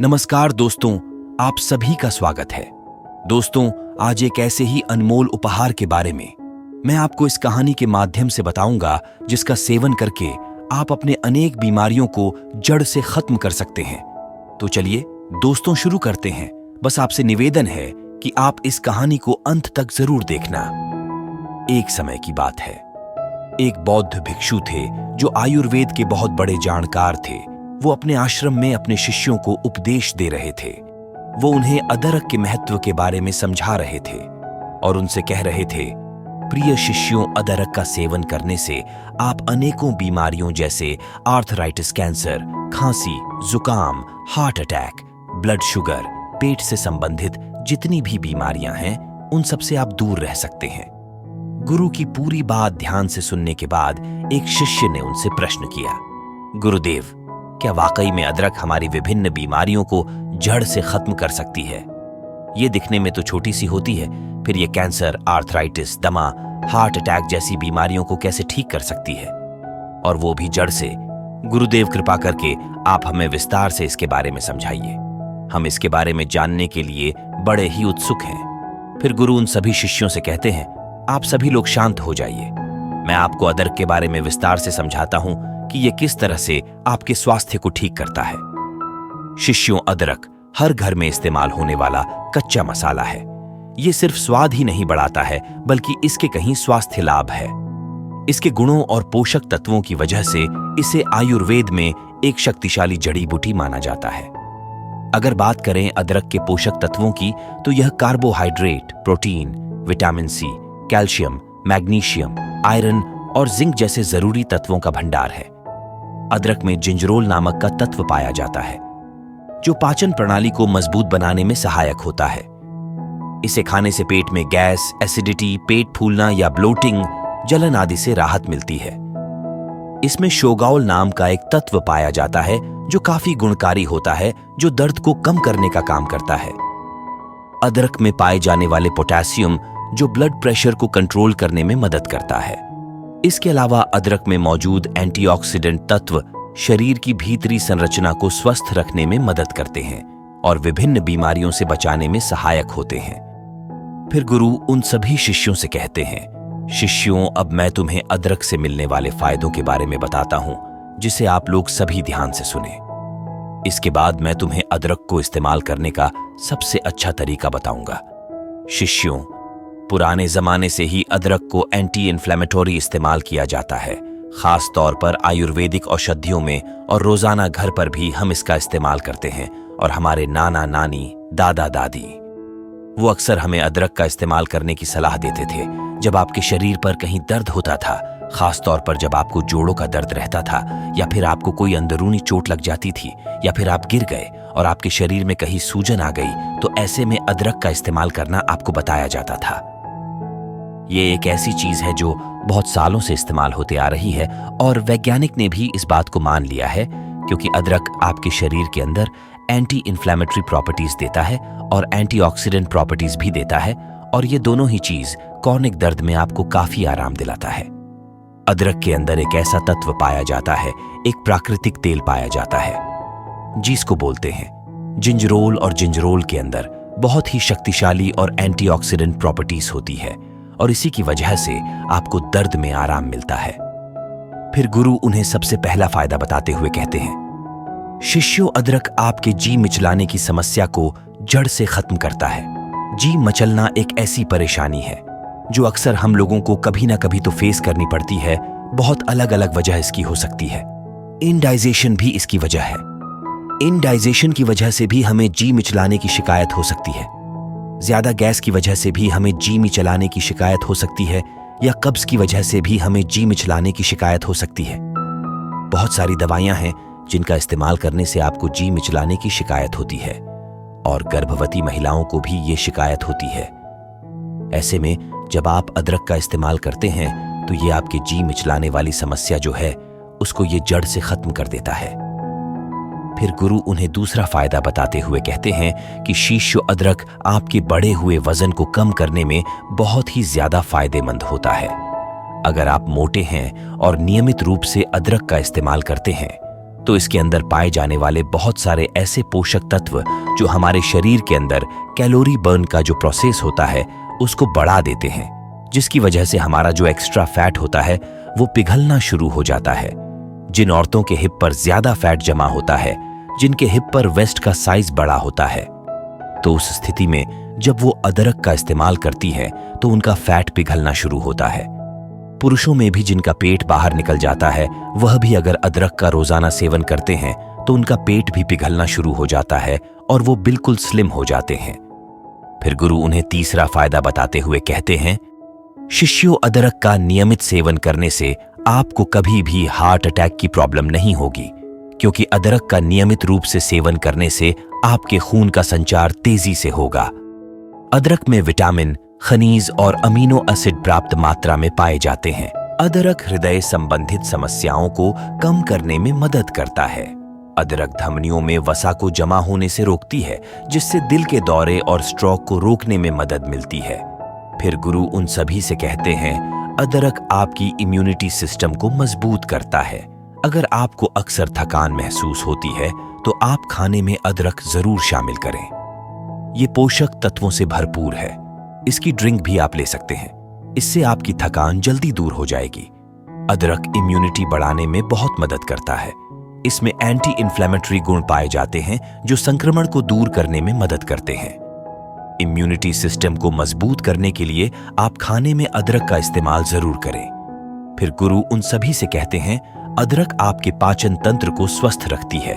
नमस्कार दोस्तों, आप सभी का स्वागत है। दोस्तों, आज एक ऐसे ही अनमोल उपहार के बारे में मैं आपको इस कहानी के माध्यम से बताऊंगा जिसका सेवन करके आप अपने अनेक बीमारियों को जड़ से खत्म कर सकते हैं। तो चलिए दोस्तों शुरू करते हैं। बस आपसे निवेदन है कि आप इस कहानी को अंत तक जरूर देखना। एक समय की बात है, एक बौद्ध भिक्षु थे जो आयुर्वेद के बहुत बड़े जानकार थे। वो अपने आश्रम में अपने शिष्यों को उपदेश दे रहे थे। वो उन्हें अदरक के महत्व के बारे में समझा रहे थे और उनसे कह रहे थे, प्रिय शिष्यों, अदरक का सेवन करने से आप अनेकों बीमारियों जैसे आर्थराइटिस, कैंसर, खांसी, जुकाम, हार्ट अटैक, ब्लड शुगर, पेट से संबंधित जितनी भी बीमारियां हैं उन सब से आप दूर रह सकते हैं। गुरु की पूरी बात ध्यान से सुनने के बाद एक शिष्य ने उनसे प्रश्न किया, गुरुदेव, क्या वाकई में अदरक हमारी विभिन्न बीमारियों को जड़ से खत्म कर सकती है? ये दिखने में तो छोटी सी होती है, फिर ये कैंसर, आर्थराइटिस, दमा, हार्ट अटैक जैसी बीमारियों को कैसे ठीक कर सकती है, और वो भी जड़ से? गुरुदेव, कृपा करके आप हमें विस्तार से इसके बारे में समझाइए। हम इसके बारे में जानने के लिए बड़े ही उत्सुक हैं। फिर गुरु उन सभी शिष्यों से कहते हैं, आप सभी लोग शांत हो जाइए। मैं आपको अदरक के बारे में विस्तार से समझाता हूं कि यह किस तरह से आपके स्वास्थ्य को ठीक करता है। शिष्यों, अदरक हर घर में इस्तेमाल होने वाला कच्चा मसाला है। ये सिर्फ स्वाद ही नहीं बढ़ाता है, बल्कि इसके कहीं स्वास्थ्य लाभ है। इसके गुणों और पोषक तत्वों की वजह से इसे आयुर्वेद में एक शक्तिशाली जड़ी बूटी माना जाता है। अगर बात करें अदरक के पोषक तत्वों की, तो यह carbohydrate, protein, vitamin C, calcium, magnesium, iron और जिंक जैसे जरूरी तत्वों का भंडार है। अदरक में जिंजरोल नामक का तत्व पाया जाता है जो पाचन प्रणाली को मजबूत बनाने में सहायक होता है। इसे खाने से पेट में गैस, एसिडिटी, पेट फूलना या ब्लोटिंग, जलन आदि से राहत मिलती है। इसमें शोगाउल नाम का एक तत्व पाया जाता है जो काफी गुणकारी होता है, जो दर्द को कम करने का काम करता है। अदरक में पाए जाने वाले पोटेशियम जो ब्लड प्रेशर को कंट्रोल करने में मदद करता है। इसके अलावा अदरक में मौजूद एंटीऑक्सीडेंट तत्व शरीर की भीतरी संरचना को स्वस्थ रखने में मदद करते हैं और विभिन्न बीमारियों से बचाने में सहायक होते हैं। फिर गुरु उन सभी शिष्यों से कहते हैं, शिष्यों, अब मैं तुम्हें अदरक से मिलने वाले फायदों के बारे में बताता हूं, जिसे आप लोग सभी ध्यान से सुने। इसके बाद मैं तुम्हें अदरक को इस्तेमाल करने का सबसे अच्छा तरीका बताऊंगा। शिष्यों, पुराने जमाने से ही अदरक को एंटी इन्फ्लेमेटोरी इस्तेमाल किया जाता है, खास तौर पर आयुर्वेदिक औषधियों में, और रोजाना घर पर भी हम इसका इस्तेमाल करते हैं। और हमारे नाना नानी, दादा दादी, वो अक्सर हमें अदरक का इस्तेमाल करने की सलाह देते थे जब आपके शरीर पर कहीं दर्द होता था, खास तौर पर जब आपको जोड़ों का दर्द रहता था, या फिर आपको कोई अंदरूनी चोट लग जाती थी, या फिर आप गिर गए और आपके शरीर में कहीं सूजन आ गई, तो ऐसे में अदरक का इस्तेमाल करना आपको बताया जाता था। ये एक ऐसी चीज है जो बहुत सालों से इस्तेमाल होते आ रही है, और वैज्ञानिक ने भी इस बात को मान लिया है, क्योंकि अदरक आपके शरीर के अंदर एंटी इन्फ्लेमेटरी प्रॉपर्टीज देता है और एंटीऑक्सीडेंट प्रॉपर्टीज भी देता है, और ये दोनों ही चीज क्रॉनिक दर्द में आपको काफी आराम दिलाता है। अदरक के अंदर एक ऐसा तत्व पाया जाता है, एक प्राकृतिक तेल पाया जाता है जिसको बोलते हैं जिंजरोल, और जिंजरोल के अंदर बहुत ही शक्तिशाली और एंटीऑक्सीडेंट प्रॉपर्टीज होती है, और इसी की वजह से आपको दर्द में आराम मिलता है। फिर गुरु उन्हें सबसे पहला फायदा बताते हुए कहते हैं, शिष्यों, अदरक आपके जी मिचलाने की समस्या को जड़ से खत्म करता है। जी मचलना एक ऐसी परेशानी है जो अक्सर हम लोगों को कभी ना कभी तो फेस करनी पड़ती है। बहुत अलग अलग वजह इसकी हो सकती है। इंडाइजेशन भी इसकी वजह है। इंडाइजेशन की वजह से भी हमें जी मिचलाने की शिकायत हो सकती है। ज्यादा गैस की वजह से भी हमें जी मिचलाने की शिकायत हो सकती है, या कब्ज की वजह से भी हमें जी मिचलाने की शिकायत हो सकती है। बहुत सारी दवाइयां हैं जिनका इस्तेमाल करने से आपको जी मिचलाने की शिकायत होती है, और गर्भवती महिलाओं को भी ये शिकायत होती है। ऐसे में जब आप अदरक का इस्तेमाल करते हैं तो ये आपके जी मिचलाने वाली समस्या जो है उसको ये जड़ से खत्म कर देता है। फिर गुरु उन्हें दूसरा फायदा बताते हुए कहते हैं कि शिष्य, अदरक आपके बढ़े हुए वजन को कम करने में बहुत ही ज्यादा फायदेमंद होता है। अगर आप मोटे हैं और नियमित रूप से अदरक का इस्तेमाल करते हैं तो इसके अंदर पाए जाने वाले बहुत सारे ऐसे पोषक तत्व जो हमारे शरीर के अंदर कैलोरी बर्न का जो प्रोसेस होता है उसको बढ़ा देते हैं, जिसकी वजह से हमारा जो एक्स्ट्रा फैट होता है वो पिघलना शुरू हो जाता है। जिन औरतों के हिप पर ज्यादा फैट जमा होता है, जिनके हिप पर वेस्ट का साइज बड़ा होता है, तो उस स्थिति में जब वो अदरक का इस्तेमाल करती है तो उनका फैट पिघलना शुरू होता है। पुरुषों में भी जिनका पेट बाहर निकल जाता है, वह भी अगर अदरक का रोजाना सेवन करते हैं तो उनका पेट भी पिघलना शुरू हो जाता है और वो बिल्कुल स्लिम हो जाते हैं। फिर गुरु उन्हें तीसरा फायदा बताते हुए कहते हैं, शिष्यों, अदरक का नियमित सेवन करने से आपको कभी भी हार्ट अटैक की प्रॉब्लम नहीं होगी, क्योंकि अदरक का नियमित रूप से सेवन करने से आपके खून का संचार तेजी से होगा। अदरक में विटामिन, खनिज और अमीनो एसिड पर्याप्त मात्रा में पाए जाते हैं। अदरक हृदय संबंधित समस्याओं को कम करने में मदद करता है। अदरक धमनियों में वसा को जमा होने से रोकती है, जिससे दिल के दौरे और स्ट्रोक को रोकने में मदद मिलती है। फिर गुरु उन सभी से कहते हैं, अदरक आपकी इम्यूनिटी सिस्टम को मजबूत करता है। अगर आपको अक्सर थकान महसूस होती है तो आप खाने में अदरक जरूर शामिल करें। ये पोषक तत्वों से भरपूर है। इसकी ड्रिंक भी आप ले सकते हैं। इससे आपकी थकान जल्दी दूर हो जाएगी। अदरक इम्यूनिटी बढ़ाने में बहुत मदद करता है। इसमें एंटी इन्फ्लेमेटरी गुण पाए जाते हैं जो संक्रमण को दूर करने में मदद करते हैं। इम्यूनिटी सिस्टम को मजबूत करने के लिए आप खाने में अदरक का इस्तेमाल जरूर करें। फिर गुरु उन सभी से कहते हैं, अदरक आपके पाचन तंत्र को स्वस्थ रखती है।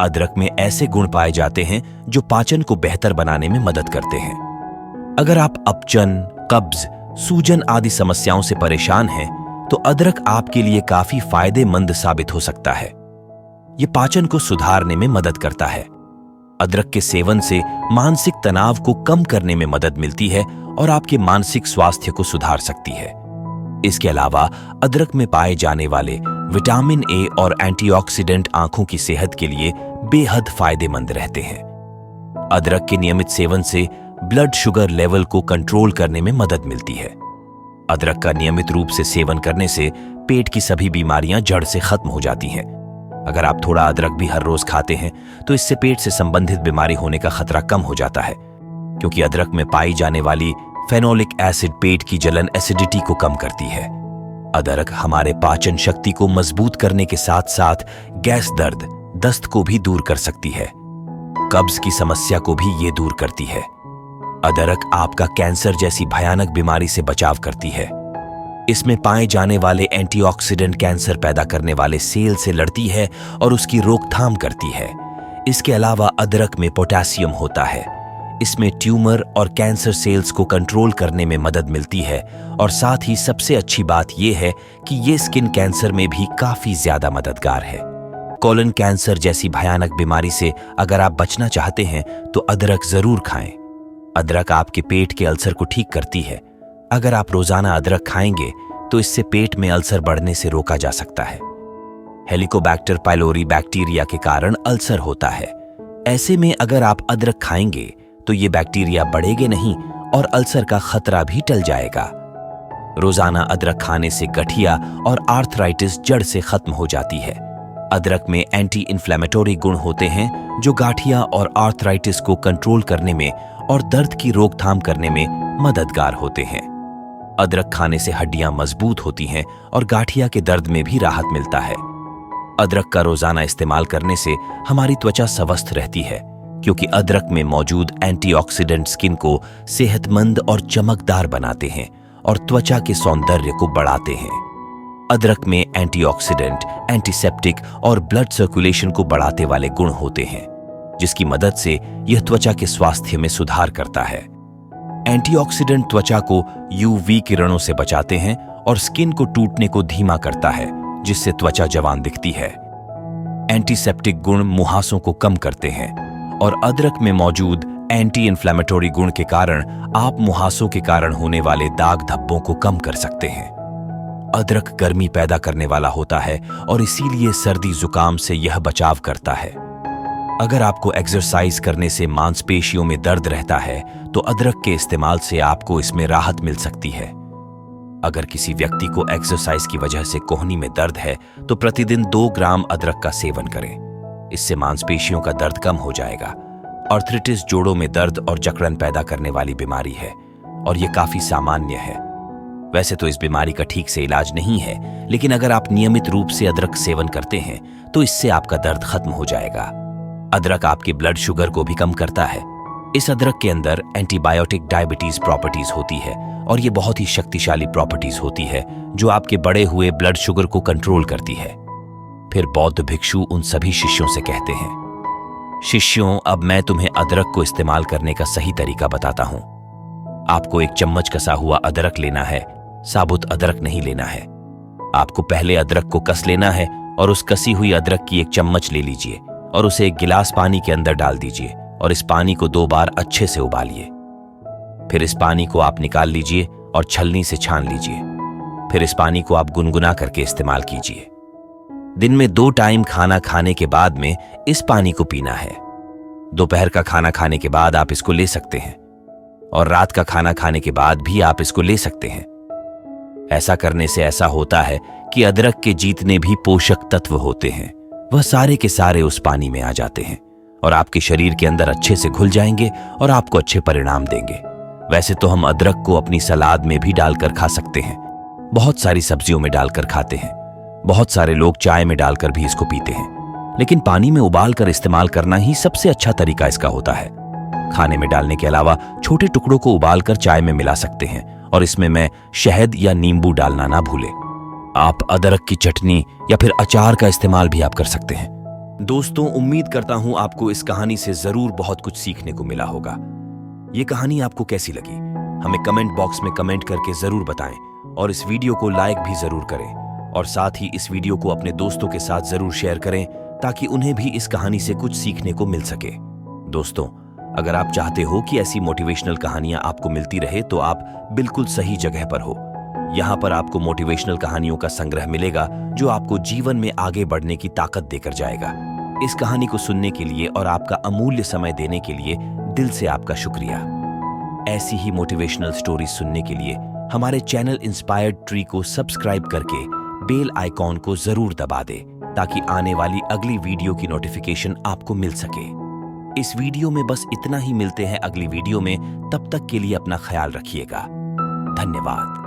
अदरक में ऐसे गुण पाए जाते हैं जो पाचन को बेहतर बनाने में मदद करते हैं। अगर आप अपचन, कब्ज, सूजन आदि समस्याओं से परेशान हैं, तो अदरक आपके लिए काफी फायदेमंद साबित हो सकता है। यह पाचन को सुधारने में मदद करता है। अदरक के सेवन से मानसिक तनाव को कम करने में मदद मिलती है और आपके मानसिक स्वास्थ्य को सुधार सकती है। इसके अलावा अदरक में पाए जाने वाले विटामिन ए और एंटीऑक्सीडेंट आंखों की सेहत के लिए बेहद फायदेमंद रहते हैं। अदरक के नियमित सेवन से ब्लड शुगर लेवल को कंट्रोल करने में मदद मिलती है। अदरक का नियमित रूप से सेवन करने से पेट की सभी बीमारियां जड़ से खत्म हो जाती हैं। अगर आप थोड़ा अदरक भी हर रोज खाते हैं तो इससे पेट से संबंधित बीमारी होने का खतरा कम हो जाता है, क्योंकि अदरक में पाई जाने वाली फेनोलिक एसिड पेट की जलन एसिडिटी को कम करती है। अदरक हमारे पाचन शक्ति को मजबूत करने के साथ साथ गैस, दर्द, दस्त को भी दूर कर सकती है। कब्ज की समस्या को भी ये दूर करती है। अदरक आपका कैंसर जैसी भयानक बीमारी से बचाव करती है। इसमें पाए जाने वाले एंटीऑक्सीडेंट कैंसर पैदा करने वाले सेल से लड़ती है और उसकी रोकथाम करती है। इसके अलावा अदरक में पोटेशियम होता है। इसमें ट्यूमर और कैंसर सेल्स को कंट्रोल करने में मदद मिलती है और साथ ही सबसे अच्छी बात यह है कि ये स्किन कैंसर में भी काफी ज्यादा मददगार है। कोलन कैंसर जैसी भयानक बीमारी से अगर आप बचना चाहते हैं तो अदरक जरूर खाएं। अदरक आपके पेट के अल्सर को ठीक करती है। अगर आप रोजाना अदरक खाएंगे तो इससे पेट में अल्सर बढ़ने से रोका जा सकता है। हेलिकोबैक्टर पाइलोरी बैक्टीरिया के कारण अल्सर होता है। ऐसे में अगर आप अदरक खाएंगे तो ये बैक्टीरिया बढ़ेंगे नहीं और अल्सर का खतरा भी टल जाएगा। रोजाना अदरक खाने से गठिया और आर्थराइटिस जड़ से खत्म हो जाती है। अदरक में एंटी इन्फ्लेमेटरी गुण होते हैं जो गाठिया और आर्थराइटिस को कंट्रोल करने में और दर्द की रोकथाम करने में मददगार होते हैं। अदरक खाने से हड्डियां मजबूत होती हैं और गाठिया के दर्द में भी राहत मिलता है। अदरक का रोजाना इस्तेमाल करने से हमारी त्वचा स्वस्थ रहती है, क्योंकि अदरक में मौजूद एंटीऑक्सीडेंट स्किन को सेहतमंद और चमकदार बनाते हैं और त्वचा के सौंदर्य को बढ़ाते हैं। अदरक में एंटीऑक्सीडेंट, एंटीसेप्टिक और ब्लड सर्कुलेशन को बढ़ाते वाले गुण होते हैं, जिसकी मदद से यह त्वचा के स्वास्थ्य में सुधार करता है। एंटीऑक्सीडेंट त्वचा को यूवी किरणों से बचाते हैं और स्किन को टूटने को धीमा करता है, जिससे त्वचा जवान दिखती है। एंटीसेप्टिक गुण मुहासों को कम करते हैं और अदरक में मौजूद एंटी इन्फ्लेमेटरी गुण के कारण आप मुहासों के कारण होने वाले दाग धब्बों को कम कर सकते हैं। अदरक गर्मी पैदा करने वाला होता है और इसीलिए सर्दी जुकाम से यह बचाव करता है। अगर आपको एक्सरसाइज करने से मांसपेशियों में दर्द रहता है तो अदरक के इस्तेमाल से आपको इसमें राहत मिल सकती है। अगर किसी व्यक्ति को एक्सरसाइज की वजह से कोहनी में दर्द है तो प्रतिदिन 2 ग्राम अदरक का सेवन करें। इससे मांसपेशियों का दर्द कम हो जाएगा। आर्थराइटिस जोड़ों में दर्द और जकड़न पैदा करने वाली बीमारी है और ये काफी सामान्य है। वैसे तो इस बीमारी का ठीक से इलाज नहीं है, लेकिन अगर आप नियमित रूप से अदरक सेवन करते हैं तो इससे आपका दर्द खत्म हो जाएगा। अदरक आपके ब्लड शुगर को भी कम करता है। इस अदरक के अंदर एंटीबायोटिक डायबिटीज प्रॉपर्टीज होती है और ये बहुत ही शक्तिशाली प्रॉपर्टीज होती है जो आपके बढ़े हुए ब्लड शुगर को कंट्रोल करती है। फिर बौद्ध भिक्षु उन सभी शिष्यों से कहते हैं, शिष्यों, अब मैं तुम्हें अदरक को इस्तेमाल करने का सही तरीका बताता हूं। आपको 1 चम्मच कसा हुआ अदरक लेना है, साबुत अदरक नहीं लेना है। आपको पहले अदरक को कस लेना है और उस कसी हुई अदरक की 1 चम्मच ले लीजिए और उसे 1 गिलास पानी के अंदर डाल दीजिए और इस पानी को 2 बार अच्छे से उबालिए। फिर इस पानी को आप निकाल लीजिए और छलनी से छान लीजिए। फिर इस पानी को आप गुनगुना करके इस्तेमाल कीजिए। दिन में 2 टाइम खाना खाने के बाद में इस पानी को पीना है। दोपहर का खाना खाने के बाद आप इसको ले सकते हैं और रात का खाना खाने के बाद भी आप इसको ले सकते हैं। ऐसा करने से ऐसा होता है कि अदरक के जितने भी पोषक तत्व होते हैं वह सारे के सारे उस पानी में आ जाते हैं और आपके शरीर के अंदर अच्छे से घुल जाएंगे और आपको अच्छे परिणाम देंगे। वैसे तो हम अदरक को अपनी सलाद में भी डालकर खा सकते हैं, बहुत सारी सब्जियों में डालकर खाते हैं, बहुत सारे लोग चाय में डालकर भी इसको पीते हैं, लेकिन पानी में उबाल कर इस्तेमाल करना ही सबसे अच्छा तरीका इसका होता है। खाने में डालने के अलावा छोटे टुकड़ों को उबालकर चाय में मिला सकते हैं और इसमें मैं शहद या नींबू डालना ना भूलें। आप अदरक की चटनी या फिर अचार का इस्तेमाल भी आप कर सकते हैं। दोस्तों, उम्मीद करता हूं आपको इस कहानी से जरूर बहुत कुछ सीखने को मिला होगा। ये कहानी आपको कैसी लगी हमें कमेंट बॉक्स में कमेंट करके जरूर बताएं और इस वीडियो को लाइक भी जरूर करें और साथ ही इस वीडियो को अपने दोस्तों के साथ जरूर शेयर करें ताकि उन्हें भी इस कहानी से कुछ सीखने को मिल सके। दोस्तों, अगर आप चाहते हो कि ऐसी मोटिवेशनल कहानियां आपको मिलती रहे तो आप बिल्कुल सही जगह पर हो। यहाँ पर आपको मोटिवेशनल कहानियों का संग्रह मिलेगा जो आपको जीवन में आगे बढ़ने की ताकत देकर जाएगा। इस कहानी को सुनने के लिए और आपका अमूल्य समय देने के लिए दिल से आपका शुक्रिया। ऐसी ही मोटिवेशनल स्टोरीज सुनने के लिए हमारे चैनल इंस्पायर्ड ट्री को सब्सक्राइब करके बेल आइकॉन को जरूर दबा दे ताकि आने वाली अगली वीडियो की नोटिफिकेशन आपको मिल सके। इस वीडियो में बस इतना ही, मिलते हैं अगली वीडियो में। तब तक के लिए अपना ख्याल रखिएगा। धन्यवाद।